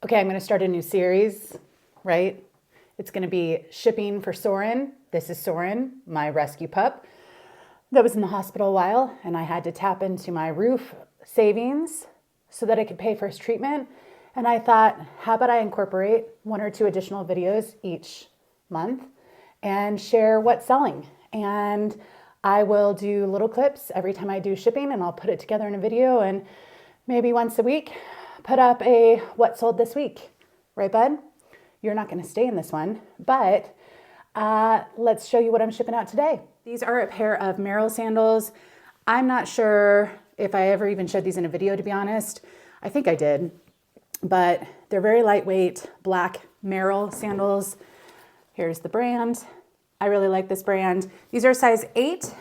Okay, I'm going to start a new series, right? It's going to be shipping for Soren. This is Soren, my rescue pup that was in the hospital a while, and I had to tap into my roof savings so that I could pay for his treatment. And I thought, how about I incorporate 1 or 2 additional videos each month and share what's selling. And I will do little clips every time I do shipping, and I'll put it together in a video, and maybe once a week put up a what sold this week. Right, bud? You're not going to stay in this one, but let's show you what I'm shipping out today. These are a pair of Merrell sandals. I'm not sure if I ever even showed these in a video, to be honest. I think I did, but they're very lightweight, black Merrell sandals. Here's the brand. I really like this brand. These are size 8.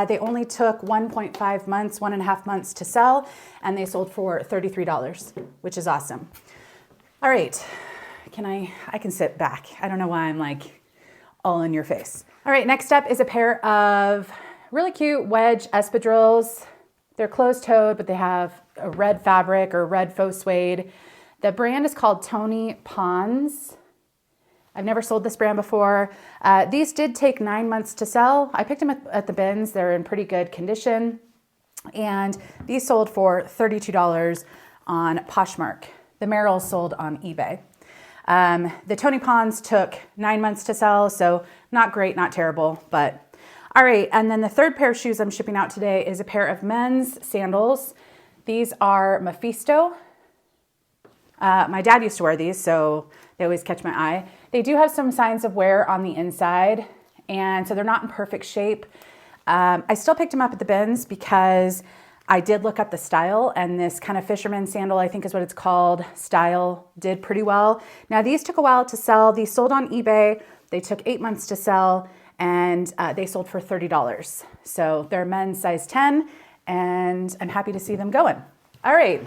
They only took 1.5 months, 1.5 months to sell, and they sold for $33, which is awesome. All right, I can sit back. I don't know why I'm like all in your face. All right, next up is a pair of really cute wedge espadrilles. They're closed-toed, but they have a red fabric or red faux suede. The brand is called To Poshmark. I've never sold this brand before. These did take 9 months to sell. I picked them at the bins. They're in pretty good condition. And these sold for $32 on Poshmark. The Merrells sold on eBay. The To Poshmark took 9 months to sell, so not great, not terrible, but all right. And then the third pair of shoes I'm shipping out today is a pair of men's sandals. These are Mephisto. My dad used to wear these, so they always catch my eye. They do have some signs of wear on the inside, and so they're not in perfect shape. I still picked them up at the bins because I did look up the style, and this kind of fisherman sandal, I think is what it's called, style did pretty well. Now these took a while to sell. These sold on eBay. They took 8 months to sell, and they sold for $30. So they're men's size 10, and I'm happy to see them going. All right.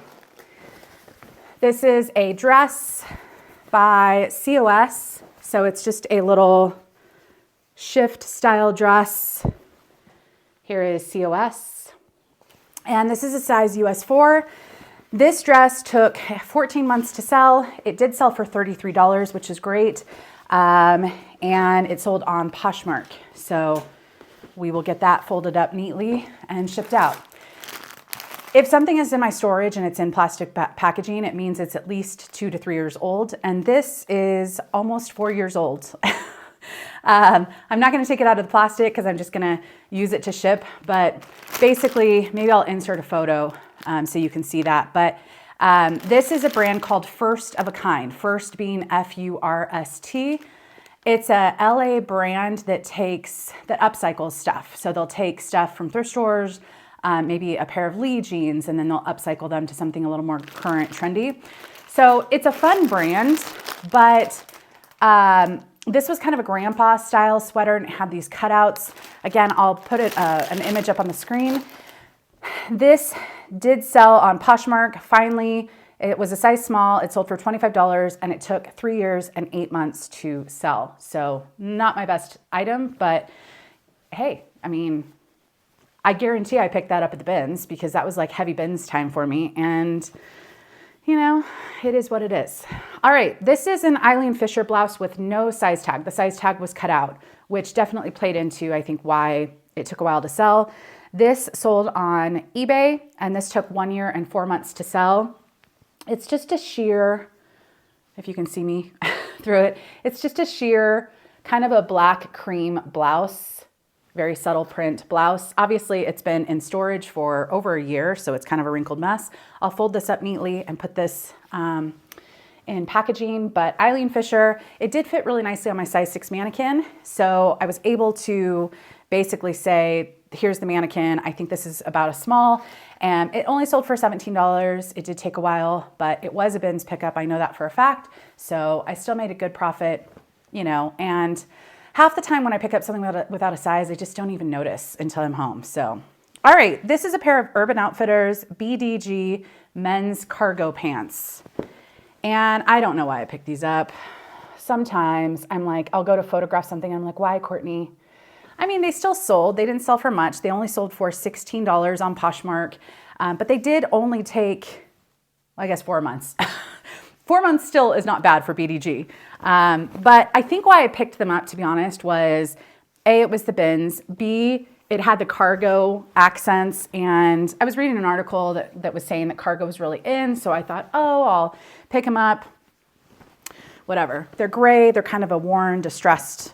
This is a dress by COS. So it's just a little shift style dress. Here is COS. And this is a size US 4. This dress took 14 months to sell. It did sell for $33, which is great. And it sold on Poshmark. So we will get that folded up neatly and shipped out. If something is in my storage and it's in plastic packaging, it means it's at least 2 to 3 years old. And this is almost 4 years old. I'm not going to take it out of the plastic because I'm just going to use it to ship. But basically, maybe I'll insert a photo so you can see that. But this is a brand called First of a Kind. First being F-U-R-S-T. It's a LA brand that upcycles stuff. So they'll take stuff from thrift stores, maybe a pair of Lee jeans, and then they'll upcycle them to something a little more current, trendy. So it's a fun brand, but this was kind of a grandpa style sweater, and it had these cutouts. Again, I'll put an image up on the screen. This did sell on Poshmark. Finally, it was a size small. It sold for $25, and it took 3 years and 8 months to sell. So not my best item, but hey, I mean, I guarantee I picked that up at the bins because that was like heavy bins time for me. And you know, it is what it is. All right, this is an Eileen Fisher blouse with no size tag. The size tag was cut out, which definitely played into, I think, why it took a while to sell. This sold on eBay, and this took 1 year and 4 months to sell. It's just a sheer, if you can see me through it, it's just a sheer kind of a black cream blouse. Very subtle print blouse. Obviously, it's been in storage for over a year, so it's kind of a wrinkled mess. I'll fold this up neatly and put this in packaging, but Eileen Fisher, it did fit really nicely on my size 6 mannequin, so I was able to basically say, here's the mannequin. I think this is about a small, and it only sold for $17. It did take a while, but it was a bins pickup. I know that for a fact, so I still made a good profit, you know, and half the time when I pick up something without a size, I just don't even notice until I'm home. So, all right, this is a pair of Urban Outfitters BDG men's cargo pants. And I don't know why I picked these up. Sometimes I'm like, I'll go to photograph something. And I'm like, why, Courtney? I mean, they still sold. They didn't sell for much. They only sold for $16 on Poshmark. But they did only take, well, I guess, 4 months. 4 months still is not bad for BDG. But I think why I picked them up, to be honest, was A, it was the bins, B, it had the cargo accents, and I was reading an article that was saying that cargo was really in, so I thought, oh, I'll pick them up, whatever. They're gray, they're kind of a worn, distressed,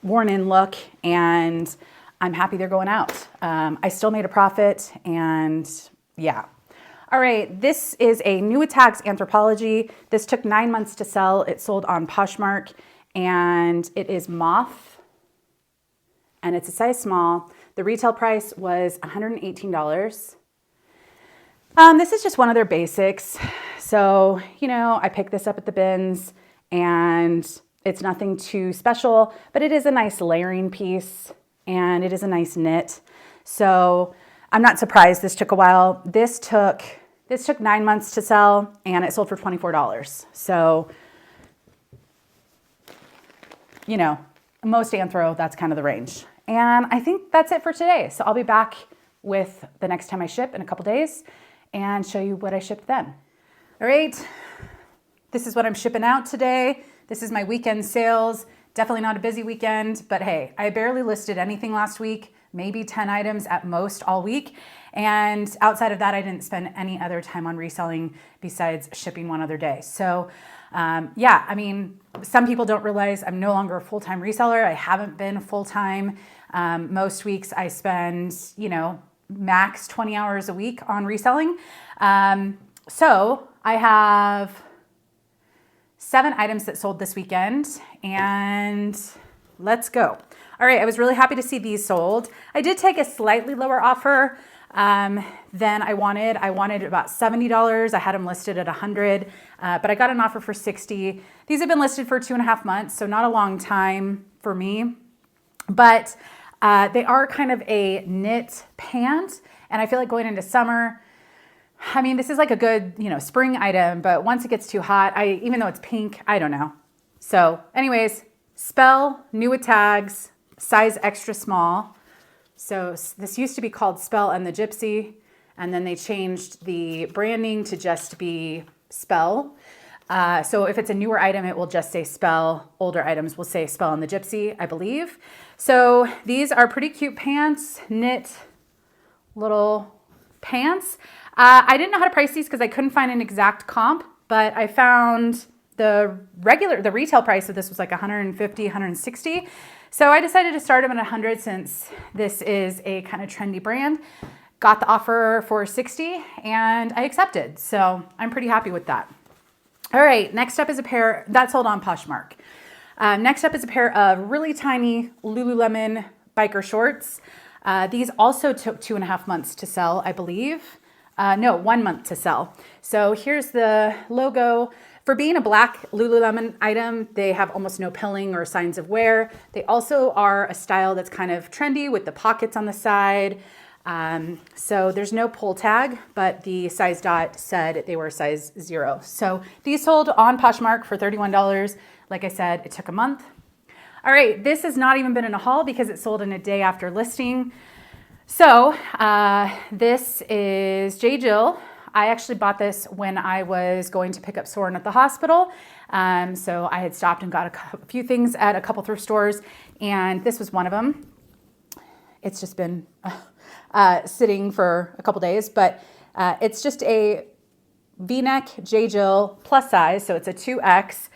worn-in look, and I'm happy they're going out. I still made a profit, and yeah. All right, this is a Tags Anthropology. This took 9 months to sell. It sold on Poshmark, and it is moth, and it's a size small. The retail price was $118. This is just one of their basics. So, you know, I picked this up at the bins, and it's nothing too special, but it is a nice layering piece, and it is a nice knit. So I'm not surprised this took a while. This took 9 months to sell, and it sold for $24. So, you know, most anthro, that's kind of the range. And I think that's it for today. So I'll be back with the next time I ship in a couple days and show you what I shipped then. All right, this is what I'm shipping out today. This is my weekend sales. Definitely not a busy weekend, but hey, I barely listed anything last week, maybe 10 items at most all week. And outside of that, I didn't spend any other time on reselling besides shipping one other day. So yeah, I mean, some people don't realize I'm no longer a full-time reseller. I haven't been full-time. Most weeks I spend, you know, max 20 hours a week on reselling. So I have 7 items that sold this weekend, and let's go. All right, I was really happy to see these sold. I did take a slightly lower offer than I wanted. I wanted about $70. I had them listed at $100, but I got an offer for $60. These have been listed for 2.5 months, so not a long time for me, but they are kind of a knit pant, and I feel like going into summer, I mean, this is like a good, you know, spring item, but once it gets too hot, even though it's pink, I don't know. So anyways, Spell, new with tags, size extra small. So this used to be called Spell and the Gypsy, and then they changed the branding to just be Spell. So if it's a newer item, it will just say Spell. Older items will say Spell and the Gypsy, I believe. So these are pretty cute pants, knit little pants. I didn't know how to price these because I couldn't find an exact comp, but I found the retail price of this was like $150, $160. So I decided to start them at $100 since this is a kind of trendy brand. Got the offer for $60 and I accepted. So I'm pretty happy with that. All right, next up is a pair that sold on Poshmark. Next up is a pair of really tiny Lululemon biker shorts. These also took 2.5 months to sell, I believe. No, 1 month to sell. So here's the logo. For being a black Lululemon item, they have almost no pilling or signs of wear. They also are a style that's kind of trendy with the pockets on the side. So there's no pull tag, but the size dot said they were size 0. So these sold on Poshmark for $31. Like I said, it took a month. All right, this has not even been in a haul because it sold in a day after listing. So this is J. Jill. I actually bought this when I was going to pick up Soren at the hospital. So I had stopped and got a few things at a couple thrift stores, and this was one of them. It's just been sitting for a couple days, but it's just a V-neck J. Jill plus size, so it's a 2X.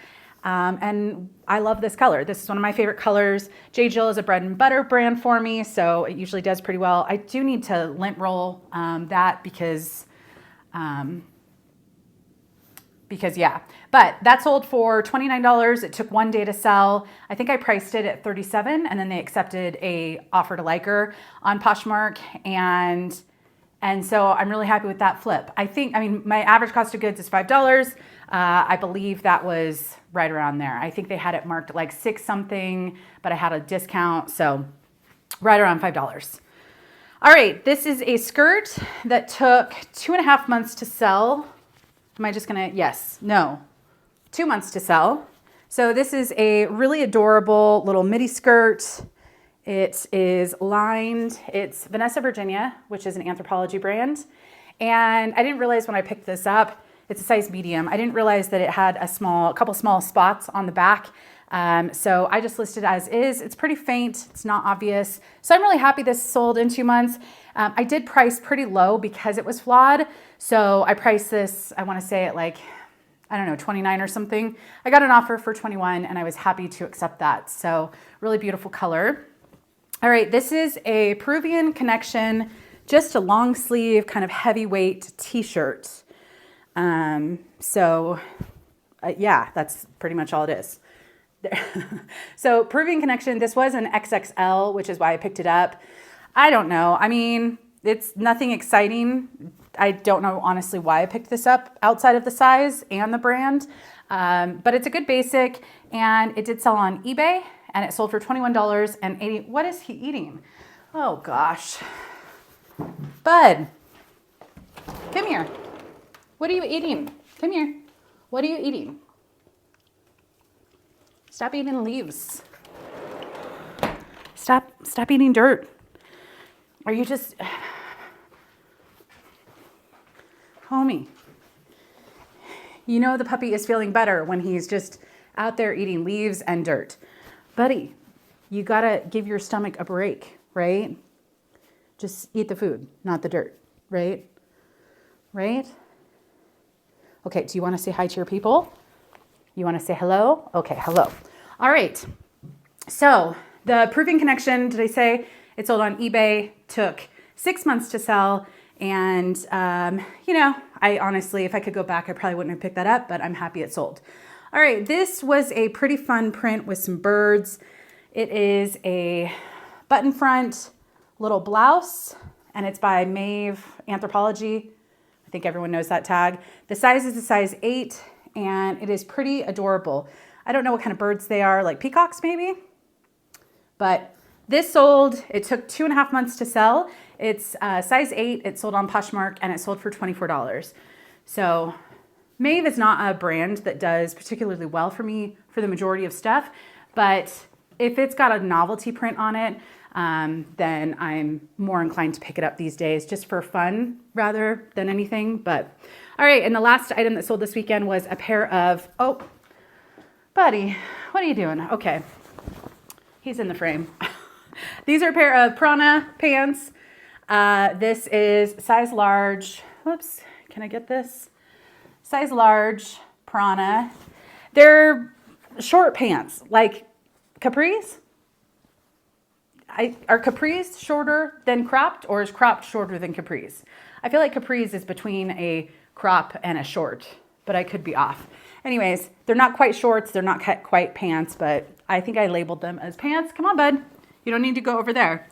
And I love this color. This is one of my favorite colors. J. Jill is a bread and butter brand for me, so it usually does pretty well. I do need to lint roll that because yeah, but that sold for $29. It took 1 day to sell. I think I priced it at $37, and then they accepted a offer to liker on Poshmark, and so I'm really happy with that flip. I mean, my average cost of goods is $5. I believe that was right around there. I think they had it marked like 6 something, but I had a discount, so right around $5. All right, this is a skirt that took 2.5 months to sell. Am I just gonna, yes, no, 2 months to sell. So this is a really adorable little midi skirt. It is lined, it's Vanessa Virginia, which is an Anthropologie brand. And I didn't realize when I picked this up, It's a size medium. I didn't realize that it had a couple small spots on the back. So I just listed as is. It's pretty faint. It's not obvious. So I'm really happy this sold in 2 months. I did price pretty low because it was flawed. So I priced this, I want to say at like, I don't know, 29 or something. I got an offer for 21 and I was happy to accept that. So really beautiful color. All right, this is a Peruvian Connection, just a long sleeve kind of heavyweight t-shirt. Yeah, that's pretty much all it is. So Peruvian Connection, this was an XXL, which is why I picked it up. I don't know. I mean, it's nothing exciting. I don't know honestly why I picked this up outside of the size and the brand, but it's a good basic, and it did sell on eBay, and it sold for $21.80. What is he eating? Oh gosh. Bud, come here. What are you eating? Come here. What are you eating? Stop eating leaves. Stop eating dirt. Are you just... Homie, you know the puppy is feeling better when he's just out there eating leaves and dirt. Buddy, you gotta give your stomach a break, right? Just eat the food, not the dirt, right? Right? Okay, do you wanna say hi to your people? You wanna say hello? Okay, hello. All right, so the Peruvian Connection, did I say it sold on eBay, took 6 months to sell. And, you know, I honestly, if I could go back, I probably wouldn't have picked that up, but I'm happy it sold. All right, this was a pretty fun print with some birds. It is a button front little blouse, and it's by Maeve Anthropology. I think everyone knows that tag. The size is a size 8, and it is pretty adorable. I don't know what kind of birds they are, like peacocks maybe, but this sold, it took 2.5 months to sell. It's size 8, it sold on Poshmark, and it sold for $24. So Maeve is not a brand that does particularly well for me for the majority of stuff, but if it's got a novelty print on it, then I'm more inclined to pick it up these days just for fun rather than anything. But all right, and the last item that sold this weekend was a pair of, oh, buddy, what are you doing? Okay, he's in the frame. These are a pair of Prana pants. This is size large. Whoops, can I get this? Size large Prana. They're short pants, like capris. Are capris shorter than cropped, or is cropped shorter than capris? I feel like capris is between a crop and a short, but I could be off. Anyways, they're not quite shorts. They're not quite pants, but I think I labeled them as pants. Come on, bud. You don't need to go over there.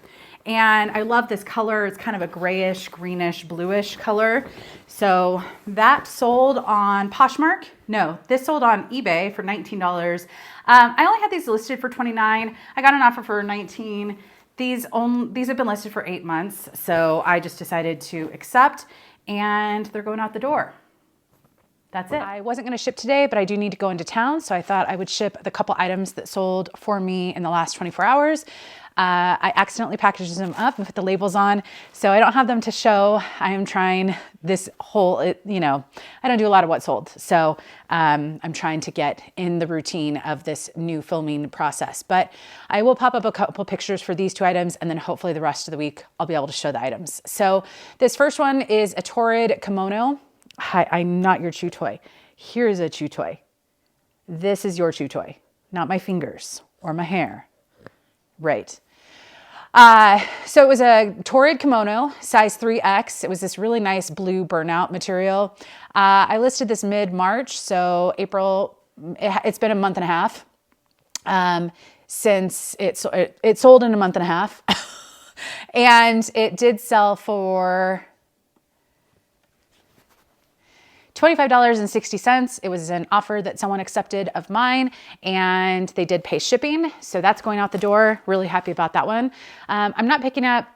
And I love this color. It's kind of a grayish, greenish, bluish color. So that sold on Poshmark. No, this sold on eBay for $19. I only had these listed for $29. I got an offer for $19. These have been listed for 8 months. So I just decided to accept, and they're going out the door. That's it. I wasn't going to ship today, but I do need to go into town. So I thought I would ship the couple items that sold for me in the last 24 hours. I accidentally packaged them up and put the labels on, so I don't have them to show. I am trying this whole, you know, I don't do a lot of what sold. So I'm trying to get in the routine of this new filming process, but I will pop up a couple pictures for these 2 items, and then hopefully the rest of the week I'll be able to show the items. So this first one is a Torrid kimono. Hi, I'm not your chew toy. Here's a chew toy. This is your chew toy, not my fingers or my hair. Right. So it was a Torrid kimono, size 3X. It was this really nice blue burnout material. I listed this mid-March, so April, it's been a month and a half since it sold in a month and a half. And it did sell for $25.60. It was an offer that someone accepted of mine, and they did pay shipping. So that's going out the door. Really happy about that one. I'm not picking up,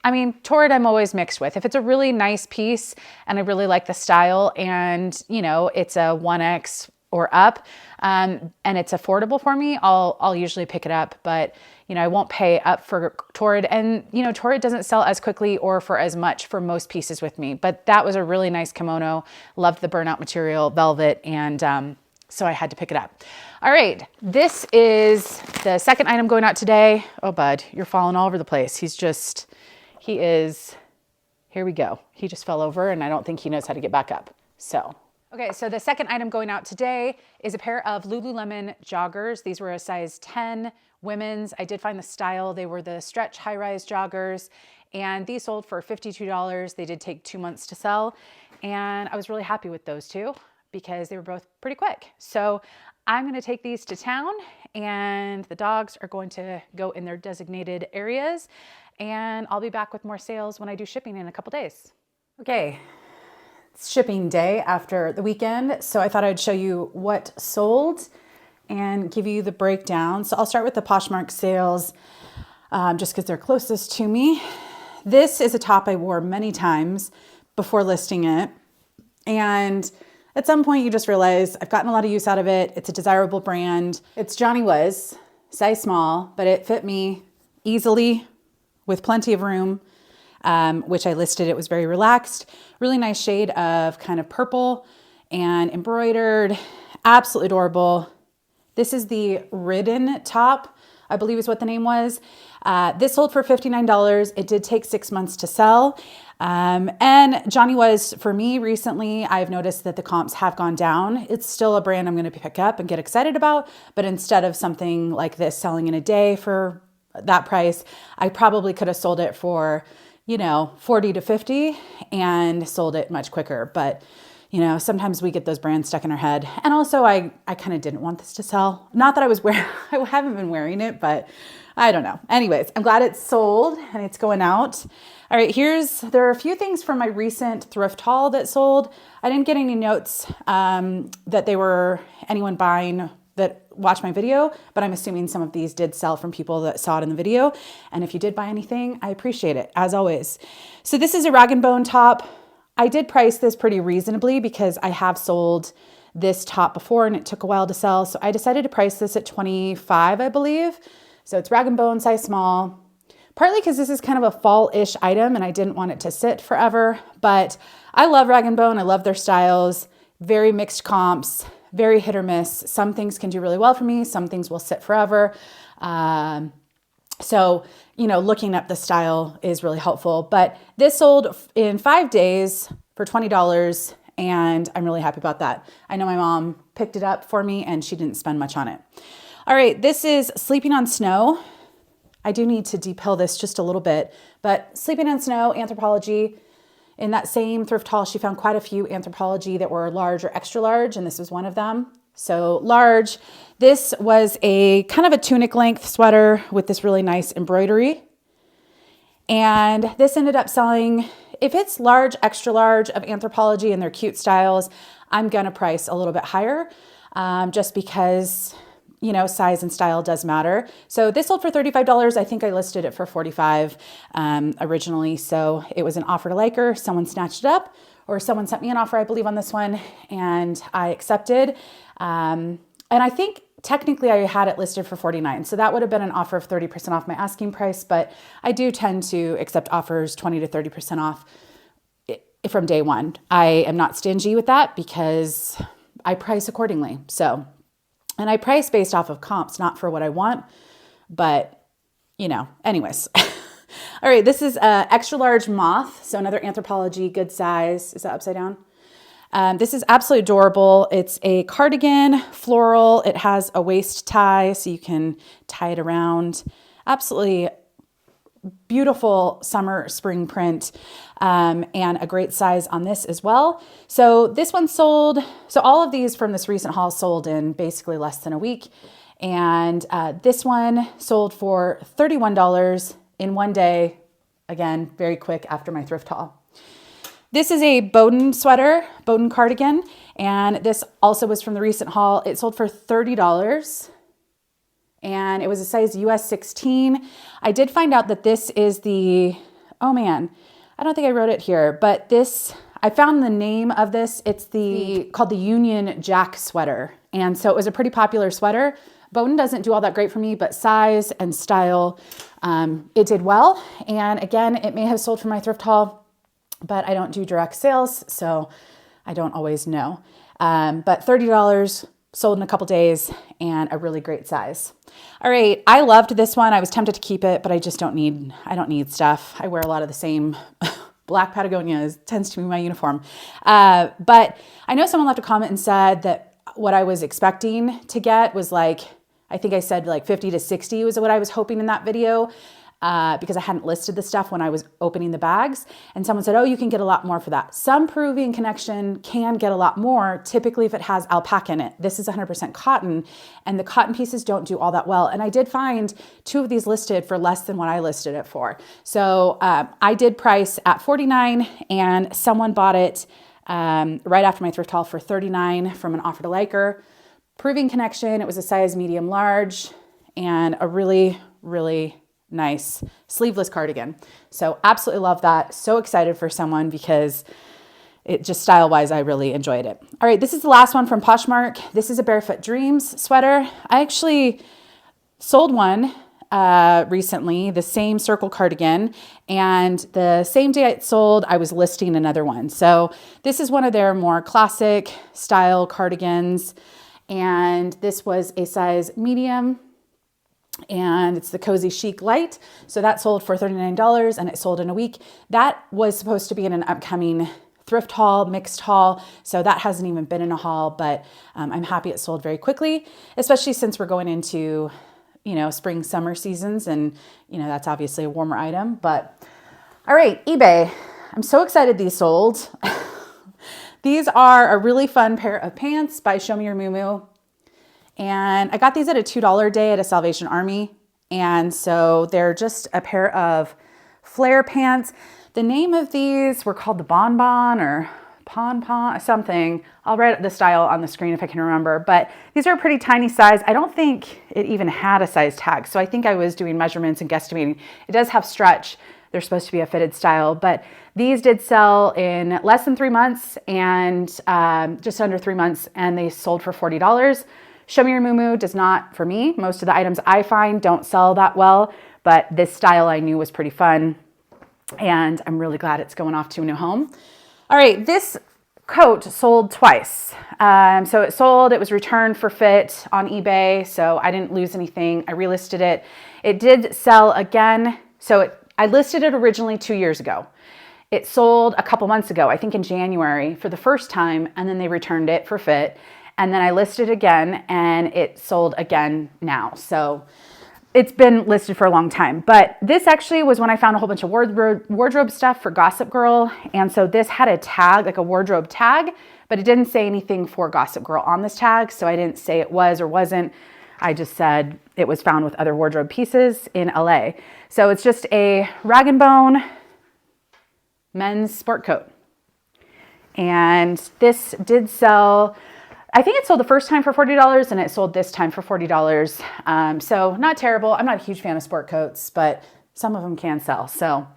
I mean, Torrid I'm always mixed with. If it's a really nice piece and I really like the style, and you know, it's a 1X or up, and it's affordable for me, I'll usually pick it up. But you know, I won't pay up for Torrid, and you know, Torrid doesn't sell as quickly or for as much for most pieces with me. But that was a really nice kimono. Loved the burnout material, velvet, and so I had to pick it up. All right, this is the second item going out today. Oh, bud, you're falling all over the place. He is. Here we go. He just fell over, and I don't think he knows how to get back up. So. Okay, so the second item going out today is a pair of Lululemon joggers. These were a size 10 women's. I did find the style. They were the stretch high-rise joggers, and these sold for $52. They did take 2 months to sell, and I was really happy with those two because they were both pretty quick. So I'm gonna take these to town, and the dogs are going to go in their designated areas, and I'll be back with more sales when I do shipping in a couple days. Okay. Shipping day after the weekend, so I thought I'd show you what sold and give you the breakdown. So I'll start with the Poshmark sales just because they're closest to me. This is a top I wore many times before listing it, and at some point you just realize I've gotten a lot of use out of it. It's a desirable brand. It's Johnny Was, size small, but it fit me easily with plenty of room. Which I listed. It was very relaxed, really nice shade of kind of purple and embroidered, absolutely adorable. This is the Ridden top, I believe is what the name was. This sold for $59. It did take 6 months to sell. And Johnny Was, for me recently, I've noticed that the comps have gone down. It's still a brand I'm going to pick up and get excited about, but instead of something like this selling in a day for that price, I probably could have sold it for, you know, 40 to 50 and sold it much quicker. But, you know, sometimes we get those brands stuck in our head. And also I kind of didn't want this to sell. Not that I haven't been wearing it, but I don't know. Anyways, I'm glad it's sold and it's going out. All right, there are a few things from my recent thrift haul that sold. I didn't get any notes that they were anyone buying that watched my video, but I'm assuming some of these did sell from people that saw it in the video. And if you did buy anything, I appreciate it, as always. So this is a rag and bone top. I did price this pretty reasonably because I have sold this top before and it took a while to sell. So I decided to price this at $25, I believe. So it's rag and bone, size small, partly because this is kind of a fall-ish item and I didn't want it to sit forever, but I love rag and bone. I love their styles, very mixed comps, very hit or miss. Some things can do really well for me. Some things will sit forever. So, you know, looking up the style is really helpful. But this sold in 5 days for $20, and I'm really happy about that. I know my mom picked it up for me, and she didn't spend much on it. All right, this is Sleeping on Snow. I do need to depill this just a little bit, but Sleeping on Snow, Anthropologie. In that same thrift haul, she found quite a few Anthropologie that were large or extra large, and this was one of them. So large. This was a kind of a tunic length sweater with this really nice embroidery. And this ended up selling, if it's large, extra large of Anthropologie and they're cute styles, I'm gonna price a little bit higher just because, you know, size and style does matter. So this sold for $35. I think I listed it for $45 originally. So it was an offer to liker. Someone snatched it up, or someone sent me an offer, I believe, on this one, and I accepted. And I think technically I had it listed for $49. So that would have been an offer of 30% off my asking price, but I do tend to accept offers 20 to 30% off from day one. I am not stingy with that because I price accordingly. So, and I price based off of comps, not for what I want, but you know, anyways. All right, this is extra large moth. So another Anthropologie, good size. Is that upside down? This is absolutely adorable. It's a cardigan, floral. It has a waist tie, so you can tie it around. Absolutely beautiful summer spring print, and a great size on this as well. So this one sold, so all of these from this recent haul sold in basically less than a week. And this one sold for $31 in 1 day. Again, very quick after my thrift haul. This is a Bowden sweater, Bowden cardigan, and this also was from the recent haul. It sold for $30, and it was a size US 16. I did find out that this is the, oh man, I don't think I wrote it here, but this, I found the name of this. It's called the Union Jack sweater, And so it was a pretty popular sweater. Bone doesn't do all that great for me, but size and style, it did well. And again, it may have sold for my thrift haul, but I don't do direct sales, so I don't always know. But $30 sold in a couple days and a really great size. All right, I loved this one. I was tempted to keep it, but I don't need stuff. I wear a lot of the same black Patagonia tends to be my uniform. But I know someone left a comment and said that what I was expecting to get was like, I think I said like 50 to 60 was what I was hoping in that video, because I hadn't listed the stuff when I was opening the bags. And someone said, oh, you can get a lot more for that. Some Peruvian connection can get a lot more, typically if it has alpaca in it. This is 100% cotton, and the cotton pieces don't do all that well. And I did find 2 of these listed for less than what I listed it for. So I did price at $49, and someone bought it right after my thrift haul for $39 from an offer to liker. Peruvian connection, it was a size medium large, and a really, really nice sleeveless cardigan. So absolutely love that. So excited for someone because it just style-wise, I really enjoyed it. All right, this is the last one from Poshmark. This is a Barefoot Dreams sweater. I actually sold one recently, the same circle cardigan, and the same day it sold, I was listing another one. So this is one of their more classic style cardigans, and this was a size medium, and it's the Cozy Chic Light. So that sold for $39, and it sold in a week. That was supposed to be in an upcoming thrift haul, mixed haul. So that hasn't even been in a haul, but I'm happy it sold very quickly, especially since we're going into, spring, summer seasons. And, that's obviously a warmer item, but all right, eBay. I'm so excited these sold. These are a really fun pair of pants by Show Me Your Moo. And I got these at a $2 day at a Salvation Army. And so they're just a pair of flare pants. The name of these were called the Bonbon or Pon Pon, something. I'll write the style on the screen if I can remember. But these are a pretty tiny size. I don't think it even had a size tag. So I think I was doing measurements and guesstimating. It does have stretch. They're supposed to be a fitted style, but these did sell in less than 3 months and just under 3 months, and they sold for $40. Show Me Your Moo does not for me. Most of the items I find don't sell that well, but this style I knew was pretty fun, and I'm really glad it's going off to a new home. All right, this coat sold twice. So it was returned for fit on eBay, so I didn't lose anything. I relisted it. It did sell again. I listed it originally 2 years ago. It sold a couple months ago, I think in January for the first time, and then they returned it for fit. And then I listed again, and it sold again now. So it's been listed for a long time. But this actually was when I found a whole bunch of wardrobe stuff for Gossip Girl. And so this had a tag, like a wardrobe tag, but it didn't say anything for Gossip Girl on this tag. So I didn't say it was or wasn't. I just said it was found with other wardrobe pieces in LA. So it's just a rag & bone men's sport coat. And this did sell, I think it sold the first time for $40 and it sold this time for $40. So not terrible. I'm not a huge fan of sport coats, but some of them can sell. So,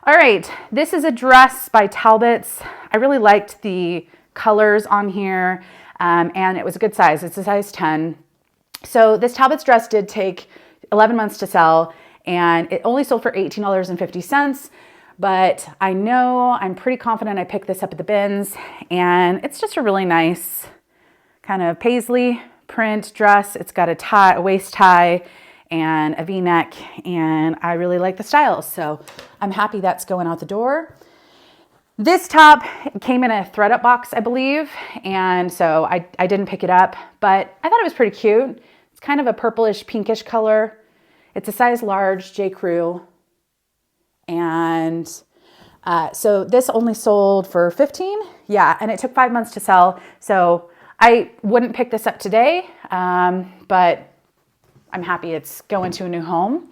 all right, this is a dress by Talbot's. I really liked the colors on here, and it was a good size. It's a size 10. So this Talbot's dress did take 11 months to sell, and it only sold for $18.50. But I know, I'm pretty confident I picked this up at the bins, and it's just a really nice kind of paisley print dress. It's got a tie, a waist tie, and a V-neck, and I really like the style. So I'm happy that's going out the door. This top came in a thread-up box, I believe, and so I didn't pick it up, but I thought it was pretty cute. It's kind of a purplish, pinkish color. It's a size large, J. Crew, and so this only sold for $15. Yeah, and it took 5 months to sell, so I wouldn't pick this up today, but I'm happy it's going to a new home.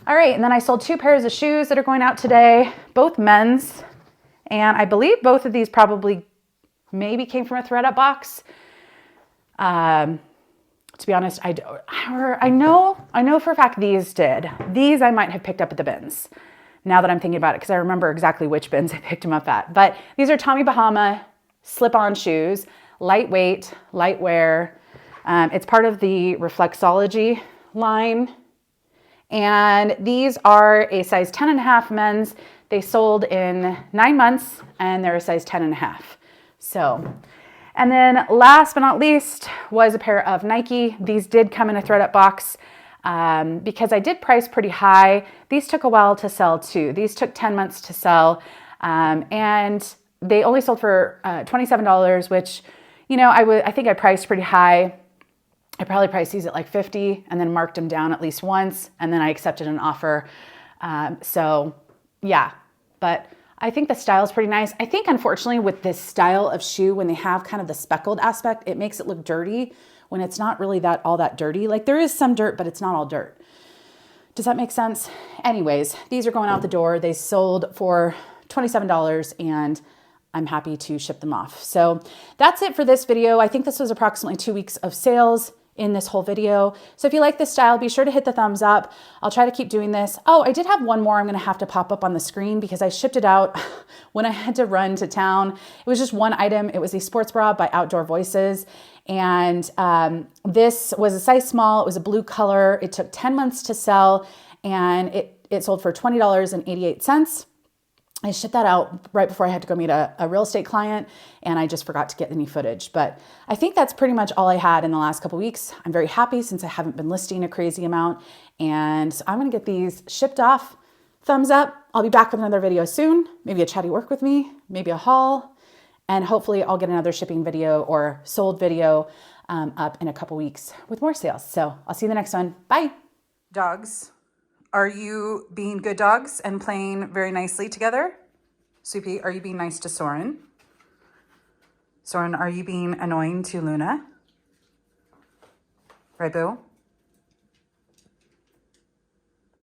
All right, and then I sold 2 pairs of shoes that are going out today, both men's. And I believe both of these probably maybe came from a thread-up box. To be honest, I know for a fact these did. These I might have picked up at the bins, now that I'm thinking about it, because I remember exactly which bins I picked them up at. But these are Tommy Bahama slip-on shoes, lightweight, light wear. It's part of the Reflexology line. And these are a size 10.5 men's. They sold in 9 months and they're a size 10.5. So, and then last but not least was a pair of Nike. These did come in a thread up box because I did price pretty high. These took a while to sell too. These took 10 months to sell and they only sold for $27, which, you know, I think I priced pretty high. I probably priced these at like 50 and then marked them down at least once. And then I accepted an offer. So yeah, but I think the style is pretty nice. I think unfortunately with this style of shoe, when they have kind of the speckled aspect, it makes it look dirty when it's not really all that dirty. Like there is some dirt, but it's not all dirt. Does that make sense? Anyways, these are going out the door. They sold for $27 and I'm happy to ship them off. So that's it for this video. I think this was approximately 2 weeks of sales in this whole video. So if you like this style, be sure to hit the thumbs up. I'll try to keep doing this. Oh, I did have one more I'm gonna have to pop up on the screen because I shipped it out when I had to run to town. It was just one item. It was a sports bra by Outdoor Voices. And this was a size small. It was a blue color. It took 10 months to sell and it sold for $20.88. I shipped that out right before I had to go meet a real estate client and I just forgot to get any footage. But I think that's pretty much all I had in the last couple weeks. I'm very happy since I haven't been listing a crazy amount. And so I'm gonna get these shipped off. Thumbs up. I'll be back with another video soon. Maybe a chatty work with me, maybe a haul. And hopefully I'll get another shipping video or sold video up in a couple weeks with more sales. So I'll see you in the next one. Bye. Dogs. Are you being good dogs and playing very nicely together? Soupy, are you being nice to Soren? Soren, are you being annoying to Luna? Right, Boo?